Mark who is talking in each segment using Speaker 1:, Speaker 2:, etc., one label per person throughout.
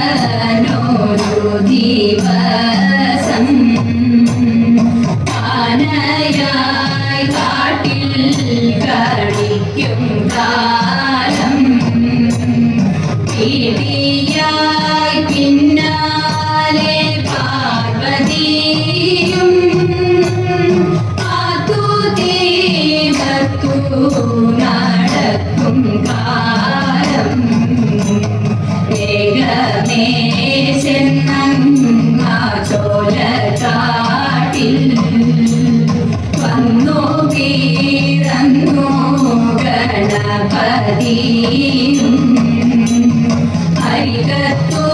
Speaker 1: മഹാദേവനോരു ദിവസം ആനയായി കാട്ടിൽ കളിക്കും കാലം പീഡിയായി പിന്നാലെ പാർവതിയും ആതുതീവത്തു നടക്കും കാലം വേഗമേ ചെന്നങ്ങ ചോലക്കാട്ടിൽ വന്നു വീരന്നു ഗണപതിയും അരികത്തു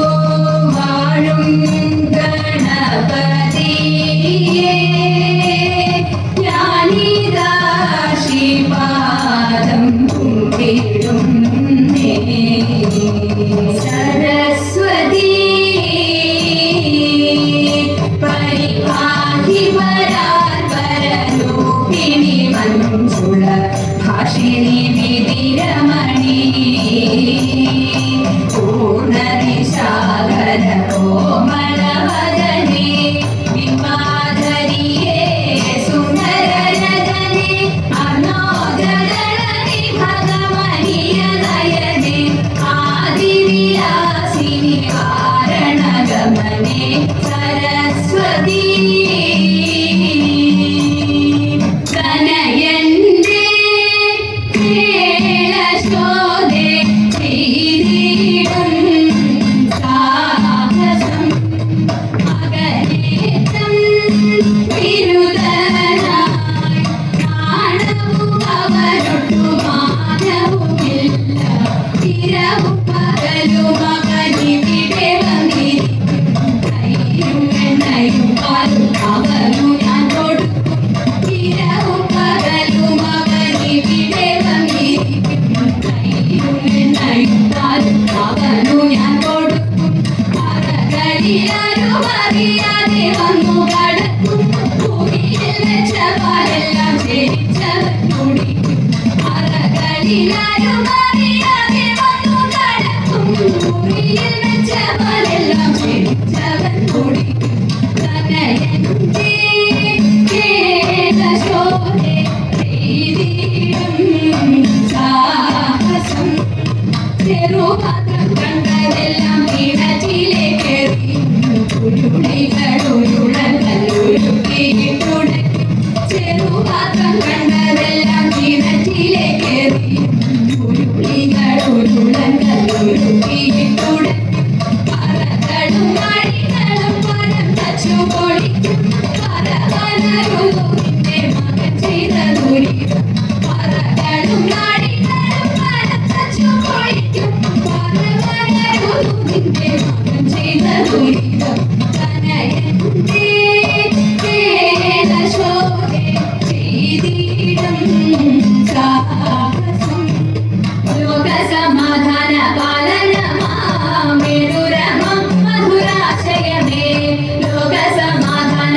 Speaker 1: വാഴും ഗണപതിയെ ഞാനിതാ ശ്രീപാദം കുമ്പിടുന്നേ. സരസ്വതി പരിപാധിപരാൽപരരൂപിണി മഞ്ജുള ഭാഷിണി വിധിരമണി പൂർണ്ണനിശാകര കോമളവദനേ വിമാധരിയേ സുന്ദരനദനേ അർണോദരളനി ഭഗവനിയ നയനേ ആദിവിലാസിനി കാരണഗമനേ സരസ്വതി കനയന്റെ കേളശോധേ ചെയ്തിടും സാഹസം മകനേറ്റം വിരുദ്ധനായി പ്രാണവും അവരൊട്ടു മാനവുമില്ല ചിരവും പകലും മകനിവിടെ വന്നിരിക്കും കയ്യും എണ്ണയും പാലും അവനു ഞാൻ കൊടുക്കും ചിരവും പകലും മകനിവിടെ വന്നിരിക്കും കയ്യും എണ്ണയും പാലും അവനു ഞാൻ കൊടുക്കും അറകളിലാരും അറിയാതെ വന്നു കടക്കും ഭൂമിയിൽ വെച്ച പാലെല്ലാം ശരിച്ചവൻ കുടിക്കും അറകളിലാരും അറിയാതെ വന്നു കടക്കും ഭൂമിയിൽ വെച്ച പാലെല്ലാം ശരിച്ചവൻ കുടിക്കും കനയന്റെ കേളശോധേ ചെയ്തിടും സാഹസം ചെറുപാത്രം കണ്ടതെല്ലാം കിണറ്റിലേക്കെറിയുന്നു ഉരുളികളുരുളന്നുരുക്കിയിട്ടുടയ്ക്കും ചെറുപാത്രം കണ്ടതെല്ലാം കിണറ്റിലേക്കെറിയുന്നു ഉരുളികളുരുളന്നുരുക്കിയിട്ടുടയ്ക്കും പറകളും മണികളും പരം തച്ചു പൊളിക്കും പറവനരുന്നു നിന്റെ മകൻ ചെയ്ത ദുരിതം പറകളും മണികളും പരം തച്ചു പൊളിക്കും പറവനരുന്നു നിന്റെ മകൻ ചെയ്ത ദുരിതം കനയന്റെ കേളശോധേ ചെയ്തിടും സാഹസം ലോകസമാധാന പാലനമാമെഴുരമം മധുരാശയമേ ലോകസമാധാന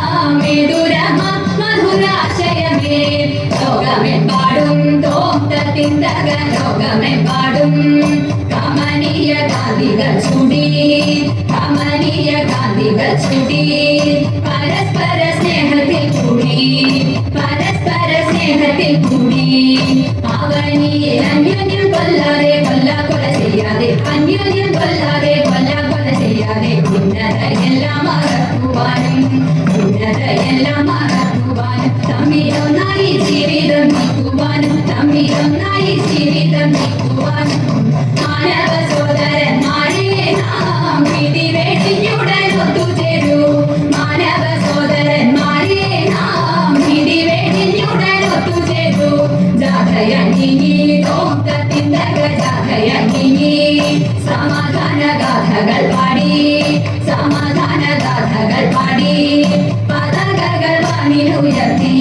Speaker 1: പാലനമാമെഴുരമം മധുരാശയമേ ലോകമെമ്പാടും തോന്തത്തിന്തക ലോകമെമ്പാടും കമനീയ കാന്തികൾ ചുടി കമനീയ കാന്തികൾ ചുടി പരസ്പര സ്നേഹത്തിൽ കൂടി പരസ്പര സ്നേഹത്തിൽ കൂടി അവനിയെ അന്യോന്യം കൊല്ലാതെ കൊല ചെയ്യാതെ അന്യോന്യം കൊല്ലാതെ കൊല ചെയ്യാതെ ഉന്നതയെല്ലാം മറക്കുവാനും ഉന്നതയെല്ലാം മറക്കുവാനും തമ്മിലൊന്നായി ജീവിതം നീക്കുവാനും തമ്മിലൊന്നായി ജീവിതം നീക്കുവാനും മാനവ സോദരന്മാരെ നാം വിധി വേണ്ടിയുടൻ ഒത്തുചേരൂ മാനവ സോദരന്മാരെ നാം വിധി വേണ്ടിയുടൻ ഒത്തുചേരൂ ജാഥയങ്ങിനി തോന്തത്തിന്തക ജാഥയങ്ങിനി സമാധാന ഗാഥകൾ പാടി സമാധാന ഗാഥകൾ പാടി പതാകകൾ വാനിലുയർത്തി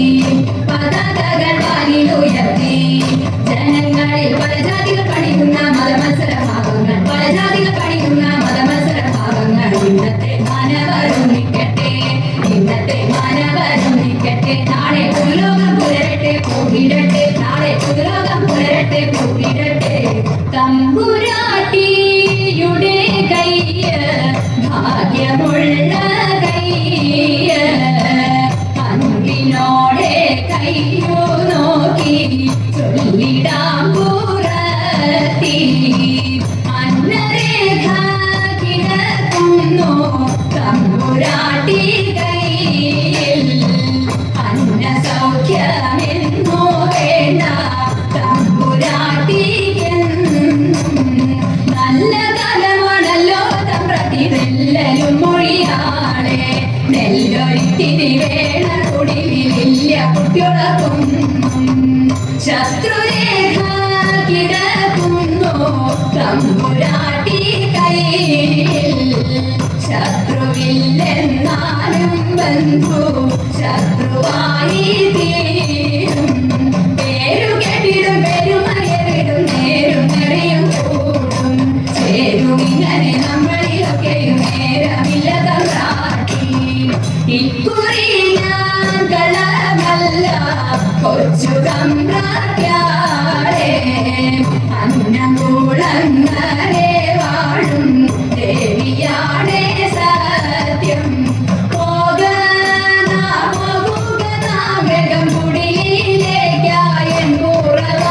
Speaker 1: പതാകകൾ വാനിലുയർത്തി ജനങ്ങളിൽ പല ജാതികൾ പഠിക്കുന്ന മതമത്സരഭാഗങ്ങൾ പല ജാതികൾ പഠിക്കുന്ന മതമത്സരഭാഗങ്ങൾ ഇന്നത്തെ മാനവരൊന്നിക്കട്ടെ ഇന്നത്തെ മാനവരൊന്നിക്കട്ടെ നാളെ പുതുലോകം പുലരട്ടെ പൂവിടട്ടെ നാളെ പുതുലോകം പുലരട്ടെ പൂവിടട്ടെ തമ്പുരാട്ടിയുടെ കയ്യ് ഭാഗ്യമുള്ള കയ്യ് അൻപിനോടെ കയ്യു നോക്കി ചൊല്ലിടാം പുറത്തി അന്നരേഖ കിടക്കുന്നു തമ്പുരാട്ടി കയ്യിൽ അന്ന സൗഖ്യമെന്നു വേണ്ട നല്ല കാലമാണല്ലോ തമ്പ്രതി നെല്ലലും മൊഴിയാളെ നെല്ലൊരിത്തിരി വേണ കുടിലില്ല കുട്ടികളക്കും ശത്രുരേഖ കിടക്കുന്നു തമ്പുരാട്ടി കയ്യിൽ ശത്രുവില്ലെന്നാലും ബന്ധു ശത്രുവായി തീരും പേരു കെട്ടിടും പെരുമയറിടും നേരും നിറയും കൂടും ചേരും ഇങ്ങനെ നമ്മളിലൊക്കെയും നേരമില്ല തമ്പ്രാട്ടി ഇക്കുറി ഞാൻ കളമല്ല കൊച്ചു തമ്പ്രാട്ടിയാളെ അന്നംകുളങ്ങരെ വാഴും ദേവിയാടെ സത്യം വേഗം കുടിയിലേക്കായൻ കുറവ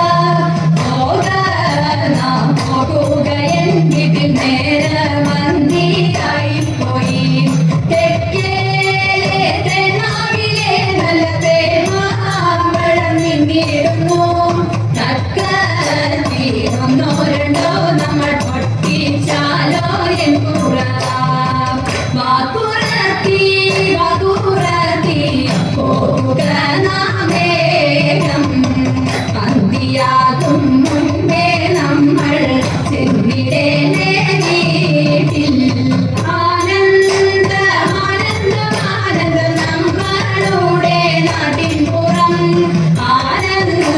Speaker 1: പോകുകയൻ വീട്ടിൽ നേരമന്തിയായി പോയി തെക്കേലെ തെന്നാവിലെ നല്ല തേമാമ്പഴം നിന്നിടുന്നു തക്കീടുന്നോ രണ്ടോ നമ്മൾ പൊട്ടിച്ചാലോ എൻ കുറവ വാക്കുറത്തി പോകുക നാമേകം അന്തിയാകും മുൻപേ നമ്മൾ ചെന്നിടേനെ വീട്ടിൽ ആനന്ദം നമ്മളുടെ നാട്ടിൻ പുറം ആനന്ദം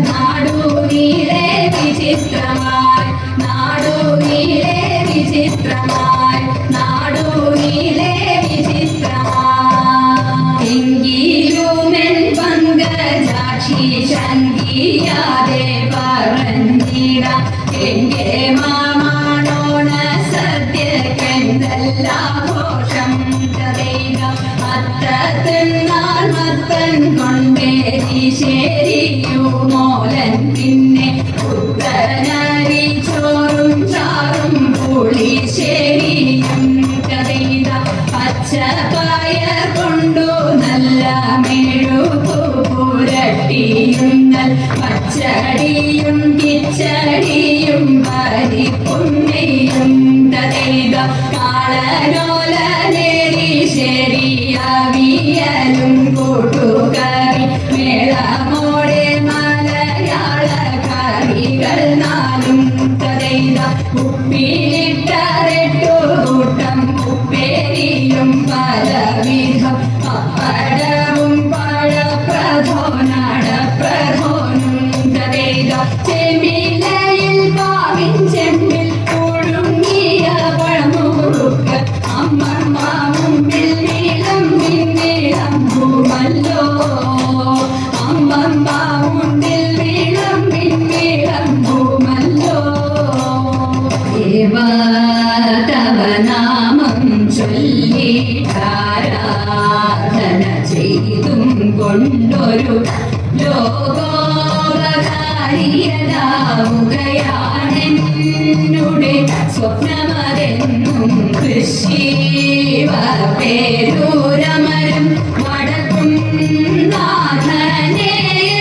Speaker 1: നാടു നീളെ വിചിത്രമായി നാടു നീളെ വിചിത്രമായി നാടു നീളെ എങ്കിലുമെൻ പങ്കജാക്ഷി ശങ്കിയാതെ പറഞ്ഞിടാം എന്റെ മാമാണോണ സദ്യക്കെന്തെല്ലാഘോഷം കഥയിക അത്തത്തിന്നാൾ മത്തൻ കൊണ്ടേരി ശരിയുമോലൻ പിന്നെ പുത്തനരി ചോറും ചാറും പുളിശ്ശേരിയും കഥയിക പച്ചപ്പായ കൊണ്ടു നല്ല മെഴുകു പുരട്ടിയും പച്ചടിയും കിച്ചടിയും പരിപ്പുണ്ണിയും തതൈക കാളനോല നേരി ശരിയാവിയലും കൂട്ടുകറി മേളമോടെ മലയാള കറികൾ നാലും തതൈക ഉപ്പിലിട്ടരട്ടു കൂട്ടം ഉപ്പേരിയും പലവിധം പപ്പടവും പഴപ്രധോനടപ്രധോനും തതൈക ചെമ്മിലയിൽ പാവിൻ ചെമ്പിൽ പുഴുങ്ങിയ പഴമുറുക്ക് അമ്മമ്മ മുമ്പിൽ നീളം പിന്നിളം ഭൂമല്ലോ അമ്മമ്മ മുമ്പിൽ നീളം പിന്നിളം ഭൂമല്ലോ തവ നാമം ചൊല്ലിട്ടാരാധന ചെയ്തും കൊണ്ടൊരു ലോകോപകാരിയതാവുകയാണെന്നുടെ സ്വപ്നമതെന്നും കൃഷിവ പേരൂരമരും വടക്കും നാഥനെ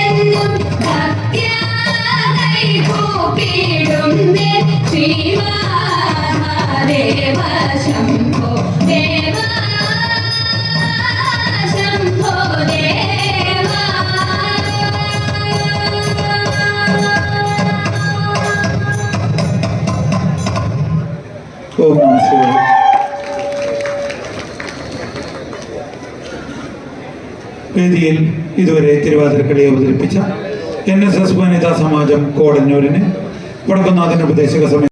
Speaker 1: എന്നും ഭക്തിയായി കൂപ്പിടും ശ്രീമഹാദേവ ശംഭോ ദേവ ശംഭോ ദേവ
Speaker 2: ഓം നമഃ ശിവായ. വേദിയിൽ ഇതുവരെ തിരുവാതിരക്കളി അവതരിപ്പിച്ച NSS വനിതാ സമാജം കോടന്നൂരിന് വടക്കുന്നാഥൻ ഉപദേശക സമിതി